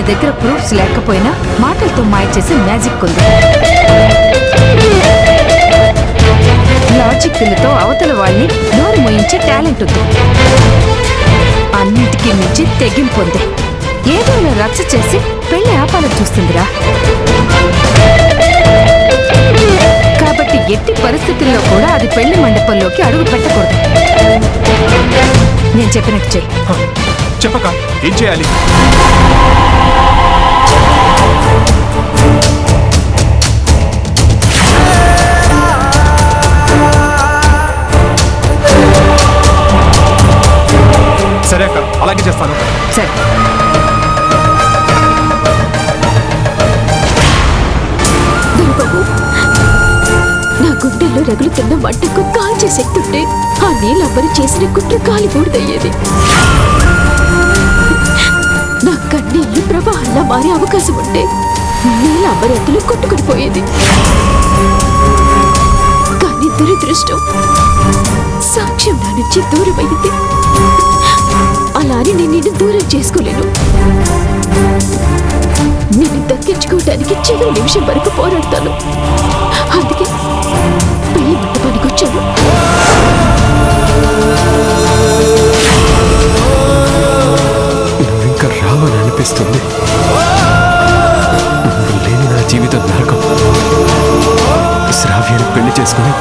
దాని దగ్గర ప్రూఫ్స్ లేకపోయినా మాటలతో మాయ చేసి మ్యాజిక్ ఉంది. లాజిక్ పిల్లతో అవతల వాళ్ళని నోరు మోయించే టాలెంట్ ఉంది. అన్నిటికీ మించి తెగింపు ఉంది. ఏదో రచ్చ చేసి పెళ్లి ఆపాలని చూస్తుందిరా. కాబట్టి ఎట్టి పరిస్థితుల్లో కూడా అది పెళ్లి మండపంలోకి అడుగు పెట్టకూడదు. నేను చెప్పినట్టు చెయ్యి. చెప్పక ఏం చేయాలి? సరే అక్క, అలాగే చేస్తాను. సరే. నా గుండెల్లో రగులుతున్న మంటకు కాల్చే శక్తి ఉంటే ఆ నీళ్ళంబరి చేసిన కుట్ర కాలిపోడదయ్యేది. నా కన్నీళ్లు ప్రవాహంలా మారే అవకాశం ఉంటే నీళ్ళంబరి ఎత్తులు కొట్టుకుని పోయేది. కానీ దురదృష్టం సాక్ష్యం నా నుంచి దూరమైంది. అలా అని నేను నిన్ను దూరం చేసుకోలేను. నిన్ను దక్కించుకోవడానికి చివరి నిమిషం వరకు పోరాడతాను. అందుకే పెళ్లి మండపానికి వచ్చాను. నువ్వు ఇంకా రావని అనిపిస్తుంది. నువ్వు లేని నా జీవితం నరకం. శ్రావ్యాన్ని పెళ్లి చేసుకుని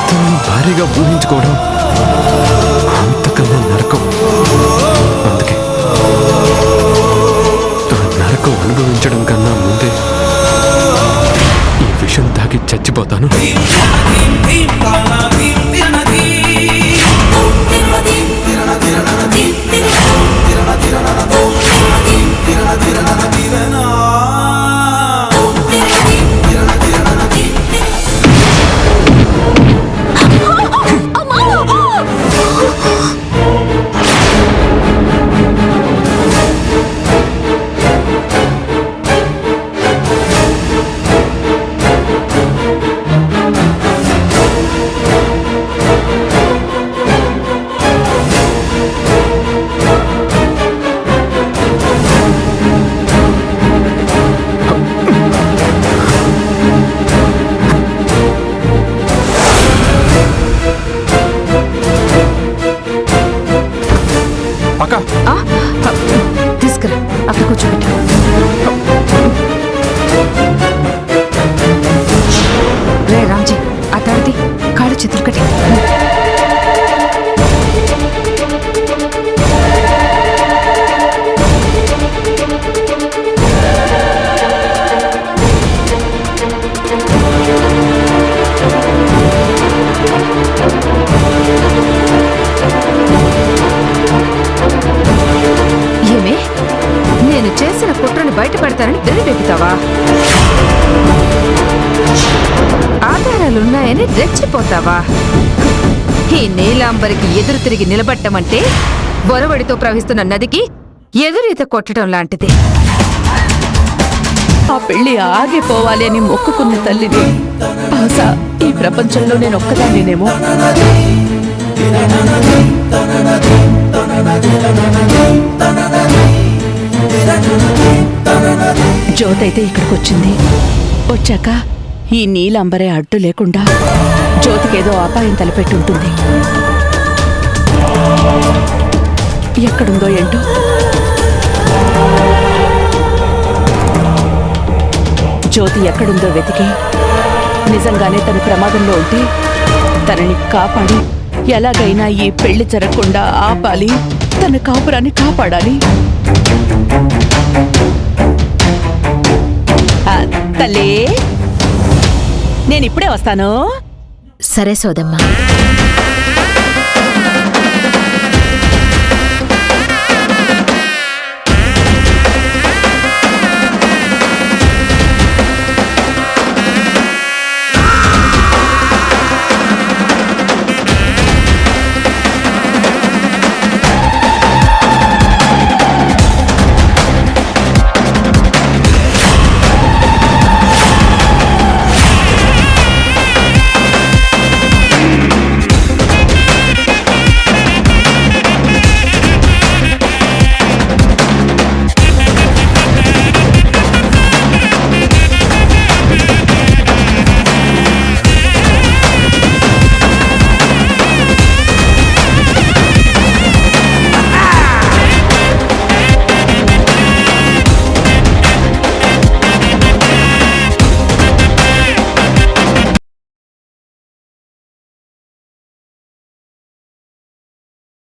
తనని భారీగా ఊహించుకోవడం అంతకన్నా నరకం. అందుకే నరకం అనుభవించడం కన్నా ముందే ఈ విషయం తాగి చచ్చిపోతాను. తీసుకురా, అక్కడ కూర్చోబెట్టు. రే రామ్జీ, ఆ తాడిది కాళ్ళు చేతులు కట్టి. నేను చేసిన కుట్రను బయటపడతానని బెదిరిపెడతావా? ఆధారాలున్నాయని రెచ్చిపోతావా? ఈ నీలాంబరికి ఎదురు తిరిగి నిలబట్టమంటే బొరవడితో ప్రవహిస్తున్న నదికి ఎదురీత కొట్టడం లాంటిది. ఆ పెళ్లి ఆగిపోవాలి అని మొక్కుకున్న తల్లిని బహుశా ఈ ప్రపంచంలో నేను ఒక్కదాన్నేనేమో. జ్యోతి అయితే ఇక్కడికి వచ్చింది. వచ్చాక ఈ నీలంబరే అడ్డు లేకుండా జ్యోతికేదో అపాయం తలపెట్టి ఉంటుంది. ఎక్కడుందో ఏంటో. జ్యోతి ఎక్కడుందో వెతికి నిజంగానే తను ప్రమాదంలో ఉంటే తనని కాపాడి ఎలాగైనా ఈ పెళ్లి జరగకుండా ఆపాలి, తన కాపురాన్ని కాపాడాలి. తల్లే, నేనిప్పుడే వస్తాను. సరే సోదమ్మా.